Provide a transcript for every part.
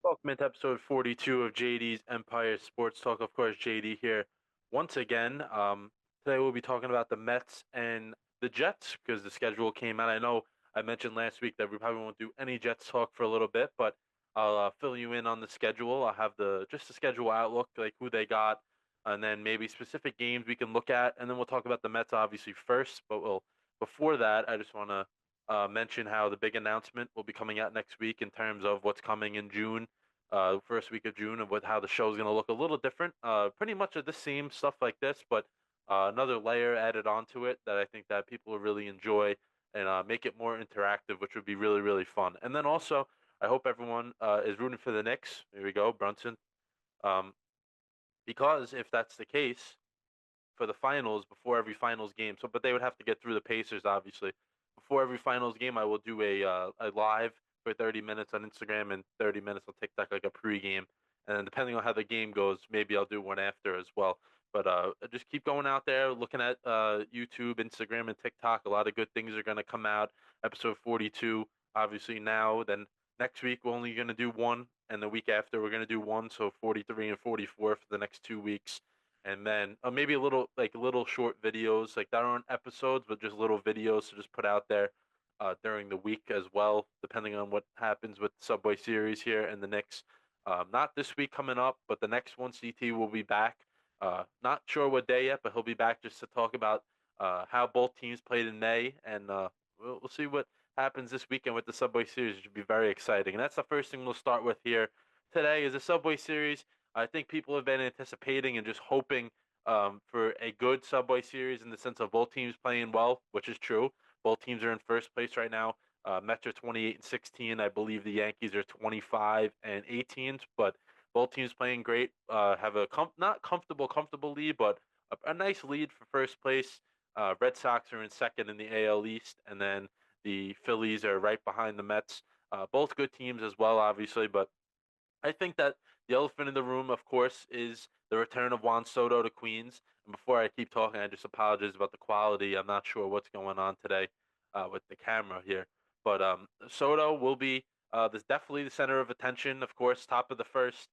Welcome to episode 42 of JD's Empire Sports Talk. Of course, JD here once again. Today we'll be talking about the Mets and the Jets because the schedule came out. I know I mentioned last week that we probably won't do any Jets talk for a little bit, but I'll fill you in on the schedule. I'll have the schedule outlook, like who they got, and then maybe specific games we can look at, and then we'll talk about the Mets obviously first. But before that, I just want to mention how the big announcement will be coming out next week in terms of what's coming in June, first week of June, of how the show is going to look a little different. Pretty much of the same stuff like this, but another layer added onto it that I think that people will really enjoy and make it more interactive, which would be really, really fun. And then also, I hope everyone is rooting for the Knicks. Here we go, Brunson. Um, because if that's the case, for the finals before every finals game. So, but they would have to get through the Pacers, obviously. Before every finals game, I will do a live for 30 minutes on Instagram and 30 minutes on TikTok, like a pregame. And then depending on how the game goes, maybe I'll do one after as well. But just keep going out there, looking at YouTube, Instagram, and TikTok. A lot of good things are going to come out. Episode 42, obviously now. Then next week we're only going to do one, and the week after we're going to do one. So 43 and 44 for the next 2 weeks, and then maybe a little like little short videos like that aren't episodes but just little videos to just put out there during the week as well, depending on what happens with the Subway Series here and the Knicks. Not this week coming up, but the next one. CT will be back. Not sure what day yet, but he'll be back just to talk about how both teams played in May, and we'll see what happens this weekend with the Subway Series. It should be very exciting, and that's the first thing we'll start with here today is the Subway Series. I think people have been anticipating and just hoping for a good Subway Series in the sense of both teams playing well, which is true. Both teams are in first place right now. Mets are 28 and 16. I believe the Yankees are 25 and 18. But both teams playing great. Have a not comfortable lead, but a nice lead for first place. Red Sox are in second in the AL East, and then the Phillies are right behind the Mets. Both good teams as well, obviously, but I think that the elephant in the room, of course, is the return of Juan Soto to Queens. And before I keep talking, I just apologize about the quality. I'm not sure what's going on today with the camera here. But Soto will be this definitely the center of attention. Of course, top of the first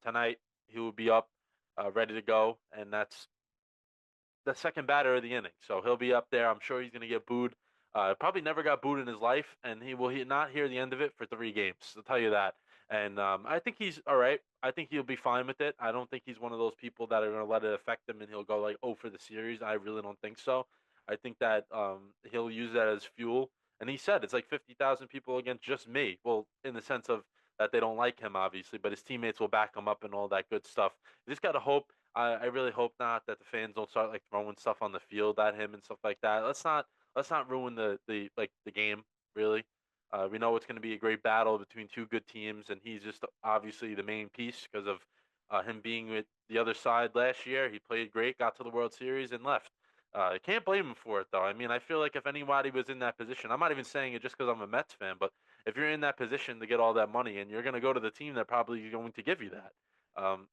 tonight. He will be up, ready to go, and that's the second batter of the inning. So he'll be up there. I'm sure he's going to get booed. Probably never got booed in his life, and he not hear the end of it for 3 games. I'll tell you that. And I think he's all right. I think he'll be fine with it. I don't think he's one of those people that are going to let it affect him and he'll go like, oh, for the series. I really don't think so. I think that he'll use that as fuel. And he said it's like 50,000 people against just me. Well, in the sense of that they don't like him, obviously, but his teammates will back him up and all that good stuff. You just got to hope. I really hope not that the fans don't start like throwing stuff on the field at him and stuff like that. Let's not ruin the game really. We know it's going to be a great battle between two good teams, and he's just obviously the main piece because of him being with the other side last year. He played great, got to the World Series, and left. I can't blame him for it, though. I mean, I feel like if anybody was in that position, I'm not even saying it just because I'm a Mets fan, but if you're in that position to get all that money and you're going to go to the team that probably is going to give you that. Um,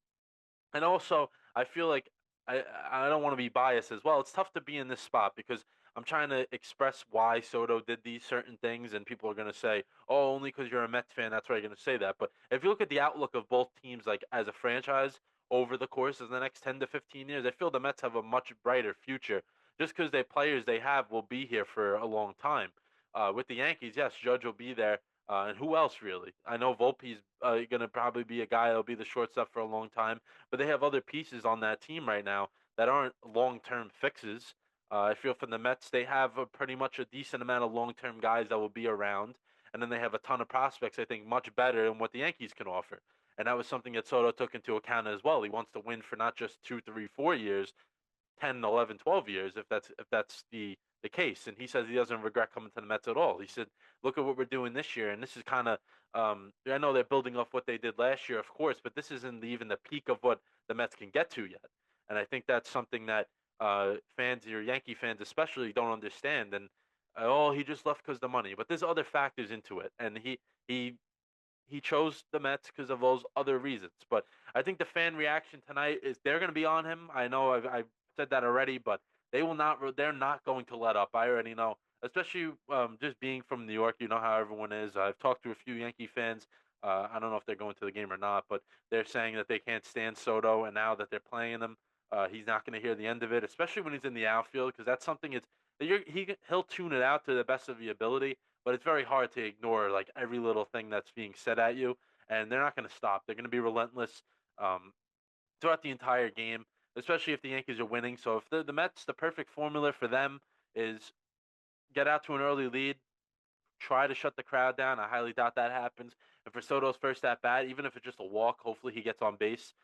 and also, I feel like I don't want to be biased as well. It's tough to be in this spot because I'm trying to express why Soto did these certain things, and people are going to say, "Oh, only because you're a Mets fan, that's why you're going to say that." But if you look at the outlook of both teams, like as a franchise over the course of the next 10 to 15 years, I feel the Mets have a much brighter future just because the players they have will be here for a long time. With the Yankees, yes, Judge will be there. And who else really? I know Volpe's going to probably be a guy that'll be the shortstop for a long time, but they have other pieces on that team right now that aren't long-term fixes. I feel for the Mets, they have pretty much a decent amount of long-term guys that will be around, and then they have a ton of prospects. I think much better than what the Yankees can offer, and that was something that Soto took into account as well. He wants to win for not just 2, 3, 4 years, 10, 11, 12 years if that's the case. And he says he doesn't regret coming to the Mets at all. He said, "Look at what we're doing this year, and this is kind of I know they're building off what they did last year, of course, but this isn't even the peak of what the Mets can get to yet." And I think that's something that fans, your Yankee fans especially, don't understand. And oh, he just left because of the money, but there's other factors into it, and he he chose the Mets because of those other reasons. But I think the fan reaction tonight is they're going to be on him. I know I've said that already, but they will not. They're not going to let up. I already know. Especially just being from New York, you know how everyone is. I've talked to a few Yankee fans. I don't know if they're going to the game or not, but they're saying that they can't stand Soto, and now that they're playing him, he's not going to hear the end of it, especially when he's in the outfield, because that's something he'll tune it out to the best of the ability, but it's very hard to ignore like every little thing that's being said at you, and they're not going to stop. They're going to be relentless um, throughout the entire game, especially if the Yankees are winning. So if the Mets, the perfect formula for them is get out to an early lead, try to shut the crowd down. I highly doubt that happens. And for Soto's first at bat, even if it's just a walk, hopefully he gets on base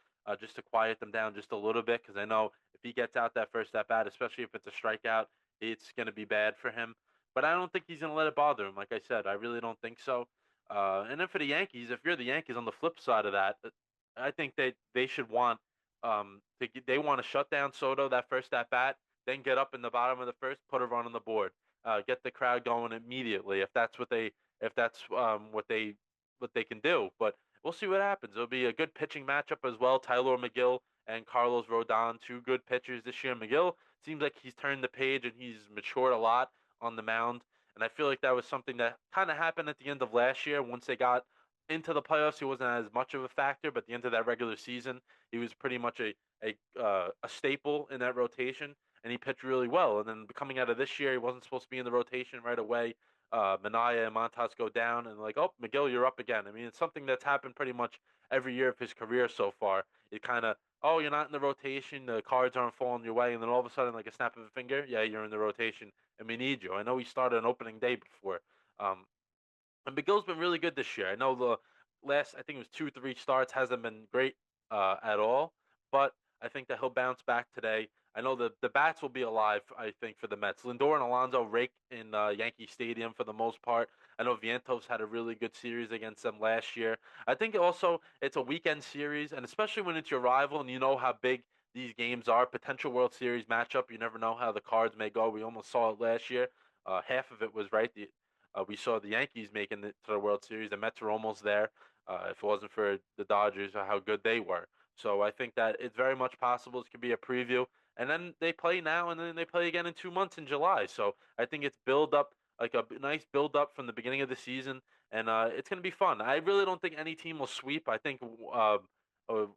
just to quiet them down just a little bit. Because I know if he gets out that first at bat, especially if it's a strikeout, it's going to be bad for him. But I don't think he's going to let it bother him. Like I said, I really don't think so. And then for the Yankees, if you're the Yankees on the flip side of that, I think they should want they want to shut down Soto that first at bat, then get up in the bottom of the first, put a run on the board, get the crowd going immediately if that's what they can do. But we'll see what happens. It'll be a good pitching matchup as well. Tyler McGill and Carlos Rodon, two good pitchers this year. McGill seems like he's turned the page and he's matured a lot on the mound. And I feel like that was something that kind of happened at the end of last year. Once they got into the playoffs, he wasn't as much of a factor. But at the end of that regular season, he was pretty much a staple in that rotation, and he pitched really well. And then coming out of this year, he wasn't supposed to be in the rotation right away. Manaya and Montas go down, and like, oh, McGill, you're up again. I mean, it's something that's happened pretty much every year of his career so far. It kind of, oh, you're not in the rotation, the cards aren't falling your way, and then all of a sudden, like a snap of a finger, yeah, you're in the rotation, and we need you. I know he started on opening day before, um, and McGill's been really good this year. I know the last, I think it was 2, 3 starts hasn't been great at all, but I think that he'll bounce back today. I know the bats will be alive. I think for the Mets, Lindor and Alonso rake in Yankee Stadium for the most part. I know Vientos had a really good series against them last year. I think also it's a weekend series, and especially when it's your rival and you know how big these games are, potential World Series matchup. You never know how the cards may go. We almost saw it last year. Half of it was right. We saw the Yankees making it to the World Series. The Mets were almost there. If it wasn't for the Dodgers or how good they were. So I think that it's very much possible this could be a preview. And then they play now, and then they play again in 2 months in July. So I think it's build up, like a nice build up from the beginning of the season, and it's going to be fun. I really don't think any team will sweep. I think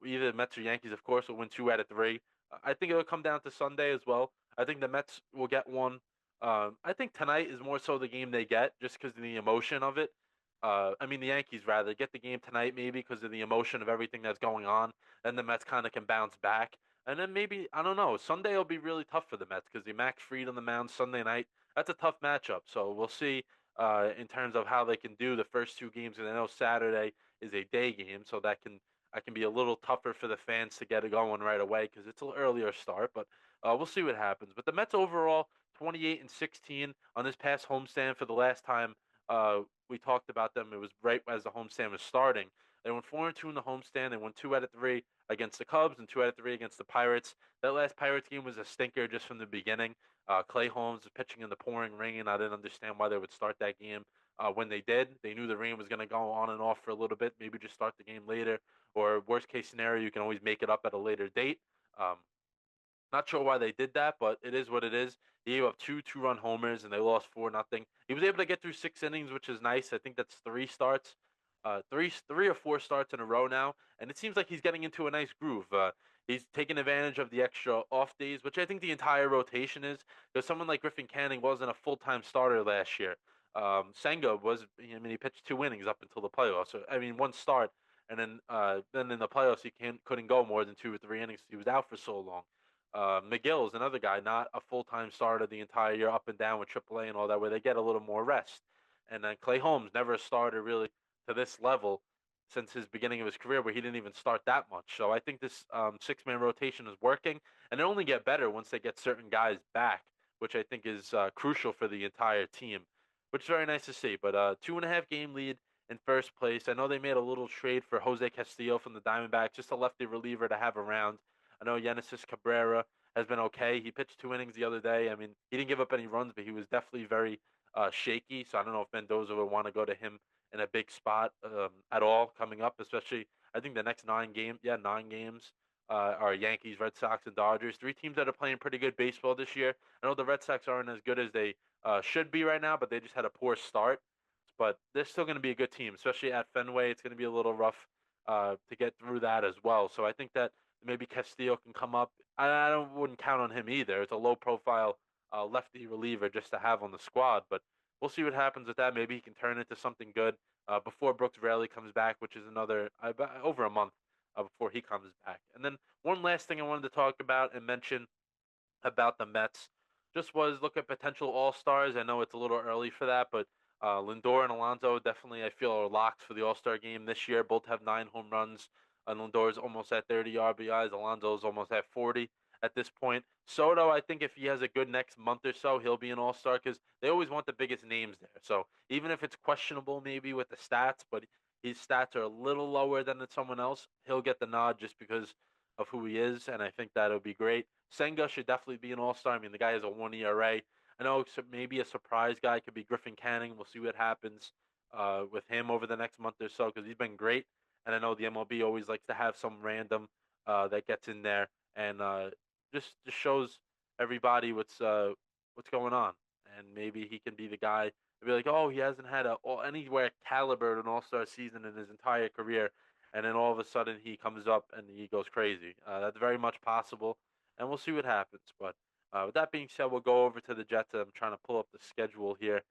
either Mets or Yankees, of course, will win 2 out of 3. I think it'll come down to Sunday as well. I think the Mets will get one. I think tonight is more so the game they get just because of the emotion of it. I mean, the Yankees rather get the game tonight maybe because of the emotion of everything that's going on. Then the Mets kind of can bounce back. And then maybe, I don't know, Sunday will be really tough for the Mets because the Max Fried on the mound Sunday night, that's a tough matchup. So we'll see in terms of how they can do the first 2 games. And I know Saturday is a day game, so that can be a little tougher for the fans to get it going right away because it's an earlier start. But we'll see what happens. But the Mets overall, 28-16 on this past homestand for the last time we talked about them. It was right as the homestand was starting. They went 4-2 in the homestand. They won 2 out of 3 against the Cubs and 2 out of 3 against the Pirates. That last Pirates game was a stinker just from the beginning. Clay Holmes was pitching in the pouring rain. I didn't understand why they would start that game when they did. They knew the rain was going to go on and off for a little bit. Maybe just start the game later, or worst case scenario, you can always make it up at a later date. Um, Not sure why they did that, but it is what it is. He gave up two-run homers, and they lost 4-0. He was able to get through 6 innings, which is nice. I think that's 3 starts, three or 4 starts in a row now, and it seems like he's getting into a nice groove. He's taking advantage of the extra off days, which I think the entire rotation is. Because someone like Griffin Canning wasn't a full-time starter last year. Senga was. I mean, he pitched 2 innings up until the playoffs. So I mean, 1 start, and then in the playoffs he couldn't go more than 2 or 3 innings. He was out for so long. McGill is another guy, not a full time starter the entire year, up and down with AAA and all that, where they get a little more rest. And then Clay Holmes, never a starter really to this level since his beginning of his career, where he didn't even start that much. So I think this 6-man rotation is working, and it only get better once they get certain guys back, which I think is crucial for the entire team, which is very nice to see. But 2.5 game lead in first place. I know they made a little trade for Jose Castillo from the Diamondbacks, just a lefty reliever to have around. I know Genesis Cabrera has been okay. He pitched 2 innings the other day. I mean, he didn't give up any runs, but he was definitely very shaky. So I don't know if Mendoza would want to go to him in a big spot at all coming up, especially I think the next 9 games, yeah, 9 games are Yankees, Red Sox, and Dodgers. 3 teams that are playing pretty good baseball this year. I know the Red Sox aren't as good as they should be right now, but they just had a poor start. but they're still going to be a good team, especially at Fenway. It's going to be a little rough to get through that as well. So I think that maybe Castillo can come up. I don't wouldn't count on him either. It's a low profile lefty reliever just to have on the squad, but we'll see what happens with that. Maybe he can turn into something good before Brooks Raley comes back, which is another over a month before he comes back. And then one last thing I wanted to talk about and mention about the Mets just was look at potential All Stars. I know it's a little early for that, but Lindor and Alonso definitely I feel are locks for the All Star game this year. Both have 9 home runs. Lindor is almost at 30 RBIs. Alonso is almost at 40 at this point. Soto, I think if he has a good next month or so, he'll be an All Star because they always want the biggest names there. So even if it's questionable maybe with the stats, but his stats are a little lower than someone else, he'll get the nod just because of who he is, and I think that'll be great. Senga should definitely be an all-star. I mean, the guy has a 1 ERA. I know maybe a surprise guy could be Griffin Canning. We'll see what happens with him over the next month or so because he's been great. And I know the MLB always likes to have some random that gets in there and just shows everybody what's going on. And maybe he can be the guy to be like, oh, he hasn't had anywhere caliber an all-star season in his entire career, and then all of a sudden he comes up and he goes crazy. That's very much possible, and we'll see what happens. But with that being said, we'll go over to the Jets. I'm trying to pull up the schedule here.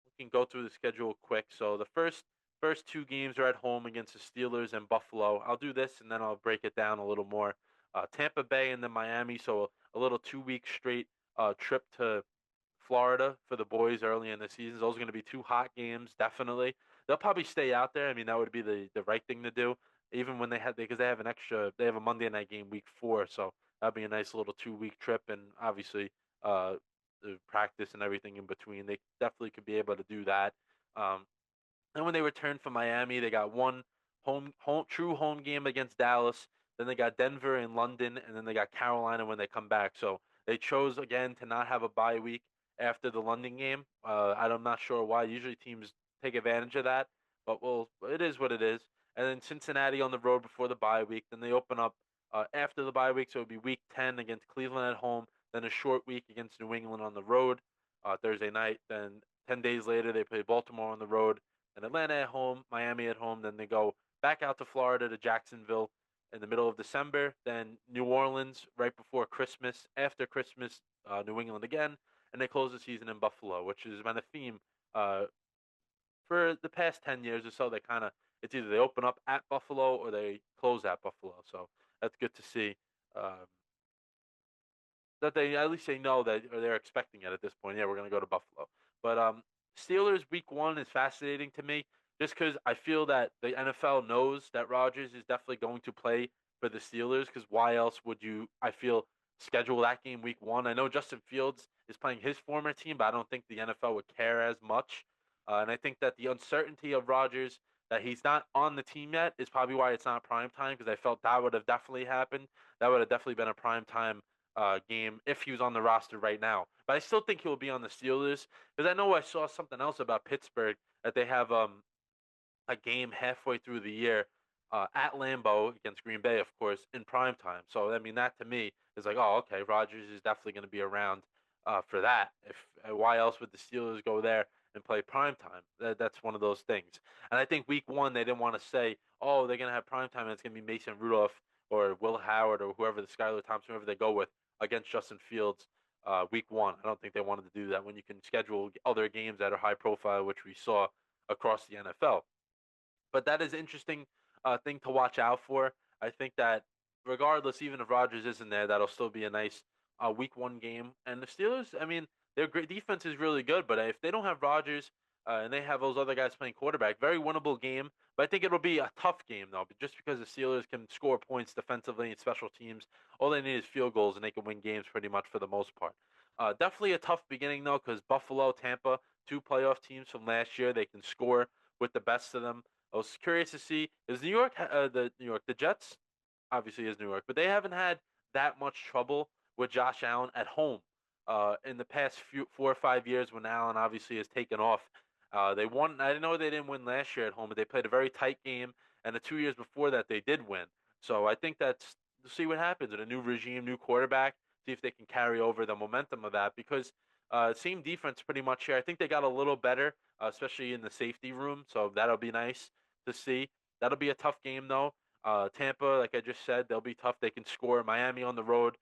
We can go through the schedule quick. So the first two games are at home against the Steelers and Buffalo. I'll do this and then I'll break it down a little more. Tampa Bay and then Miami. So a little 2 week straight trip to Florida for the boys early in the season. Those are going to be two hot games, definitely. They'll probably stay out there. I mean, that would be the right thing to do, even when because they have a Monday night game week 4, so that'd be a nice little 2 week trip, and obviously uh, the practice and everything in between. They definitely could be able to do that. Um, and when they returned from Miami, they got one true home game against Dallas. Then they got Denver and London, and then they got Carolina when they come back. So they chose again to not have a bye week after the London game. I'm not sure why. Usually teams take advantage of that, but well, it is what it is. And then Cincinnati on the road before the bye week. Then they open up after the bye week, so it'll be week 10 against Cleveland at home. Then a short week against New England on the road Thursday night. Then 10 days later they play Baltimore on the road, then Atlanta at home, Miami at home. Then they go back out to Florida to Jacksonville in the middle of December. Then New Orleans right before Christmas. After Christmas, New England again, and they close the season in Buffalo, which has been a theme uh, for the past 10 years or so. They kind of it's either they open up at Buffalo or they close at Buffalo. So that's good to see. Um, that they at least they know that or they're expecting it at this point. Yeah, we're gonna go to Buffalo. But Steelers week 1 is fascinating to me just because I feel that the NFL knows that Rodgers is definitely going to play for the Steelers. Because why else would you? I feel schedule that game week 1. I know Justin Fields is playing his former team, but I don't think the NFL would care as much. And I think that the uncertainty of Rodgers that he's not on the team yet is probably why it's not prime time because I felt that would have definitely happened. That would have definitely been a prime time game if he was on the roster right now. But I still think he'll be on the Steelers because I know I saw something else about Pittsburgh that they have a game halfway through the year at Lambeau against Green Bay, of course, in prime time. So I mean that to me is like, oh, okay, Rodgers is definitely going to be around for that. If why else would the Steelers go there and play prime time? That's one of those things. And I think week 1 they didn't want to say, oh, they're going to have prime time and it's going to be Mason Rudolph or Will Howard or whoever the Skylar Thompson, whoever they go with against Justin Fields week 1. I don't think they wanted to do that when you can schedule other games that are high profile, which we saw across the NFL. But that is interesting thing to watch out for. I think that regardless, even if Rodgers isn't there, that'll still be a nice week 1 game. And the Steelers, I mean, their great defense is really good, but if they don't have Rodgers and they have those other guys playing quarterback, very winnable game. But I think it'll be a tough game though, just because the Steelers can score points defensively and special teams. All they need is field goals, and they can win games pretty much for the most part. Definitely a tough beginning though, because Buffalo, Tampa, two playoff teams from last year, they can score with the best of them. I was curious to see is the Jets obviously is New York, but they haven't had that much trouble with Josh Allen at home in the past 4 or 5 years when Allen obviously has taken off. They won. I know they didn't win last year at home, but they played a very tight game, and the 2 years before that they did win. So I think that's to see what happens with a new regime, new quarterback. See if they can carry over the momentum of that because Same defense pretty much here. I think they got a little better, especially in the safety room. So that'll be nice to see. That'll be a tough game though. Tampa, like I just said, they'll be tough. They can score. Miami on the road.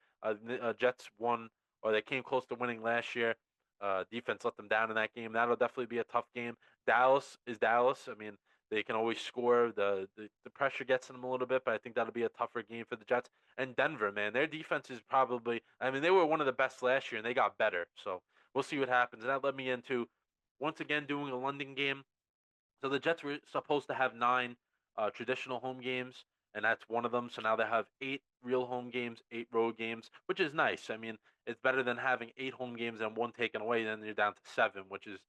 Jets won, or they came close to winning last year. Defense let them down in that game. That'll definitely be a tough game. Dallas is Dallas. I mean, they can always score. The pressure gets in them a little bit, but I think that'll be a tougher game for the Jets. And Denver, man, their defense is probably. I mean, they were one of the best last year, and they got better. So we'll see what happens. And that led me into once again doing a London game. So the Jets were supposed to have nine traditional home games, and that's one of them. So now they have eight real home games, eight road games, which is nice. I mean, it's better than having eight home games and one taken away. Then you're down to seven, which is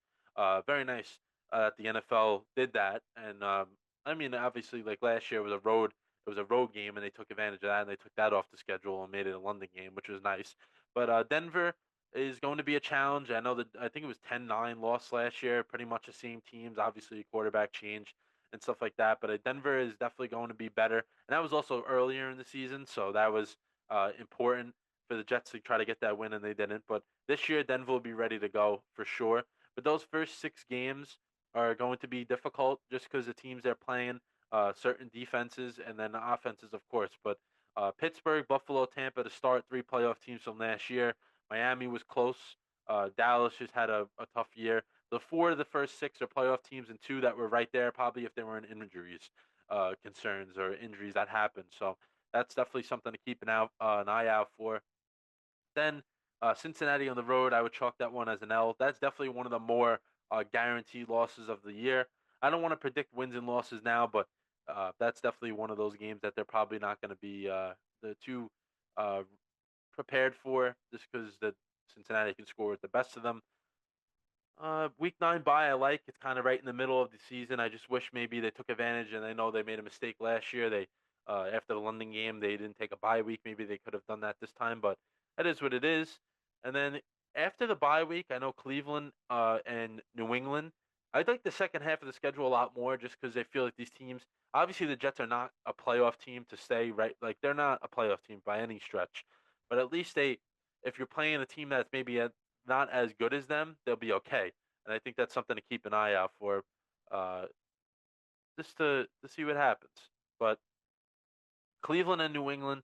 very nice that the NFL did that. And I mean, obviously, like last year was a road. It was a road game, and they took advantage of that, and they took that off the schedule and made it a London game, which was nice. But Denver is going to be a challenge. I know that I think it was 10-9 loss last year, pretty much the same teams. Obviously, quarterback change and stuff like that. But Denver is definitely going to be better. And that was also earlier in the season, so that was important for the Jets to try to get that win, and they didn't. But this year, Denver will be ready to go for sure. But those first six games are going to be difficult just because the teams they're playing, certain defenses, and then the offenses, of course. But Pittsburgh, Buffalo, Tampa to start, three playoff teams from last year. Miami was close. Dallas just had a tough year. The four of the first six are playoff teams, and two that were right there, probably if there weren't injuries, concerns or injuries that happened. So that's definitely something to keep an eye out for. Then Cincinnati on the road, I would chalk that one as an L. That's definitely one of the more guaranteed losses of the year. I don't want to predict wins and losses now, but that's definitely one of those games that they're probably not going to be the too uh, prepared for, just because the Cincinnati can score with the best of them. Week nine bye I like. It's kind of right in the middle of the season. I just wish maybe they took advantage, and I know they made a mistake last year. They after the London game they didn't take a bye week. Maybe they could have done that this time, but that is what it is. And then after the bye week, I know Cleveland and New England. I like the second half of the schedule a lot more, just because I feel like these teams. Obviously, the Jets are not a playoff team to stay right. Like they're not a playoff team by any stretch, but at least they, if you're playing a team that's maybe not as good as them, they'll be okay. And I think that's something to keep an eye out for, uh, just to see what happens. But Cleveland and New England,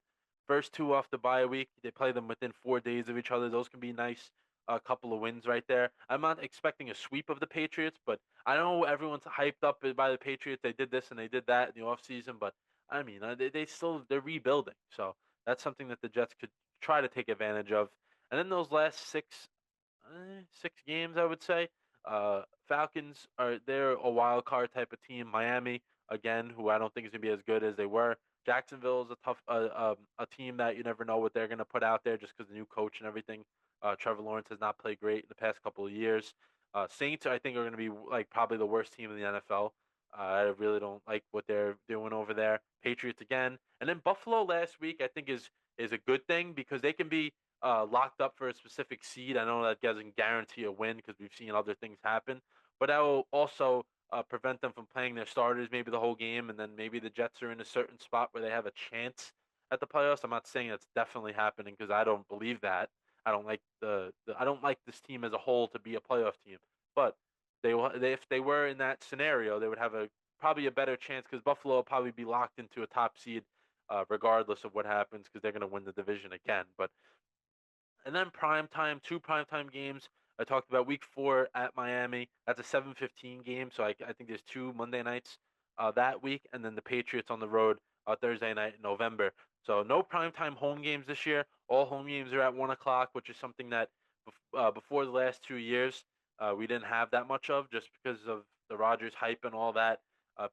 first two off the bye week, they play them within 4 days of each other. Those can be nice. A couple of wins right there. I'm not expecting a sweep of the Patriots, but I know everyone's hyped up by the Patriots. They did this and they did that in the offseason, but I mean, they still they're rebuilding. So that's something that the Jets could try to take advantage of. And then those last 6 games, I would say. Falcons are they're a wild card type of team. Miami again, who I don't think is gonna be as good as they were. Jacksonville is a tough a team that you never know what they're gonna put out there just because the new coach and everything. Trevor Lawrence has not played great in the past couple of years. Saints, I think, are going to be like probably the worst team in the NFL. I really don't like what they're doing over there. Patriots again, and then Buffalo last week, I think is a good thing because they can be locked up for a specific seed. I know that doesn't guarantee a win because we've seen other things happen, but that will also prevent them from playing their starters maybe the whole game, and then maybe the Jets are in a certain spot where they have a chance at the playoffs. I'm not saying that's definitely happening because I don't believe that. I don't like I don't like this team as a whole to be a playoff team, but if they were in that scenario, they would have a probably a better chance because Buffalo will probably be locked into a top seed regardless of what happens because they're going to win the division again. But and then prime time, two prime time games. I talked about week four at Miami. That's a 7:15 game, so I think there's two Monday nights that week, and then the Patriots on the road Thursday night in November. So no primetime home games this year. All home games are at 1 o'clock, which is something that before the last 2 years we didn't have that much of, just because of the Rodgers hype and all that.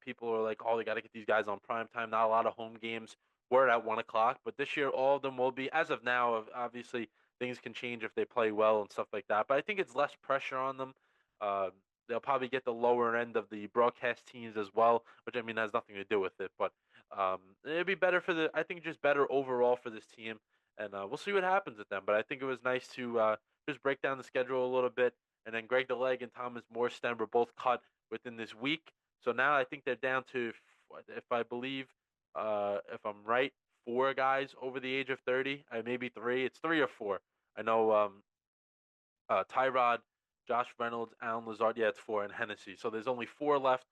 People are like, oh, they got to get these guys on prime time. Not a lot of home games were at 1 o'clock, but this year all of them will be. As of now, obviously things can change if they play well and stuff like that. But I think it's less pressure on them. Uh, they'll probably get the lower end of the broadcast teams as well, which I mean has nothing to do with it. But it'd be better for the. I think just better overall for this team, and we'll see what happens with them. But I think it was nice to just break down the schedule a little bit, and then Greg DeLeg and Thomas Morstead were both cut within this week. So now I think they're down to, if I believe, if I'm right, four guys over the age of 30. Maybe three. It's three or four. I know Tyrod, Josh Reynolds, Alan Lazard. Yeah, it's four, and Hennessy. So there's only four left.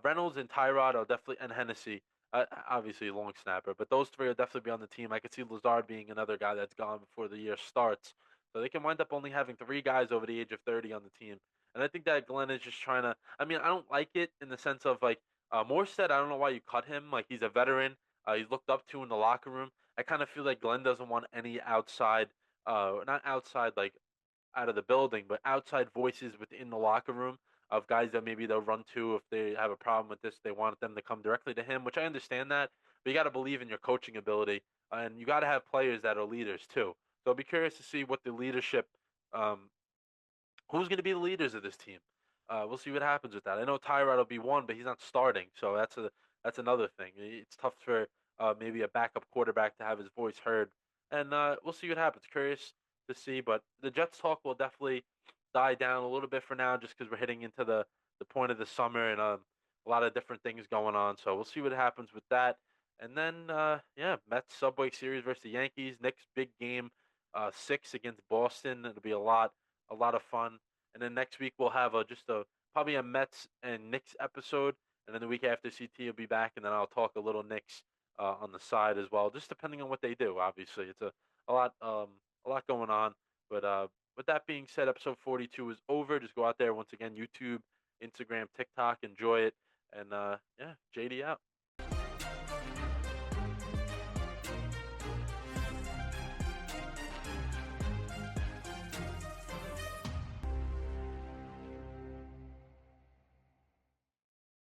Reynolds and Tyrod are definitely, and Hennessy. Obviously, a long snapper, but those three will definitely be on the team. I could see Lazard being another guy that's gone before the year starts. So they can wind up only having three guys over the age of 30 on the team. And I think that Glenn is just trying to. I mean, I don't like it in the sense of like Morstead. I don't know why you cut him. Like he's a veteran. He's looked up to in the locker room. I kind of feel like Glenn doesn't want any outside, not outside like out of the building, but outside voices within the locker room of guys that maybe they'll run to if they have a problem with this. They want them to come directly to him, which I understand that, but you got to believe in your coaching ability, and you got to have players that are leaders too. So I'll be curious to see what the leadership, um, who's going to be the leaders of this team. We'll see what happens with that. I know Tyrod will be one, but he's not starting, so that's another thing. It's tough for maybe a backup quarterback to have his voice heard, and we'll see what happens. Curious to see, but the Jets talk will definitely die down a little bit for now, just because we're hitting into the point of the summer and a lot of different things going on. So we'll see what happens with that. And then yeah, Mets Subway Series versus the Yankees. Next big game, six against Boston. It'll be a lot of fun. And then next week we'll have just a probably a Mets and Knicks episode. And then the week after, CT will be back, and then I'll talk a little Knicks on the side as well, just depending on what they do. Obviously, it's a lot a lot going on. But with that being said, episode 42 is over. Just go out there once again, YouTube, Instagram, TikTok, enjoy it, and yeah, JD out.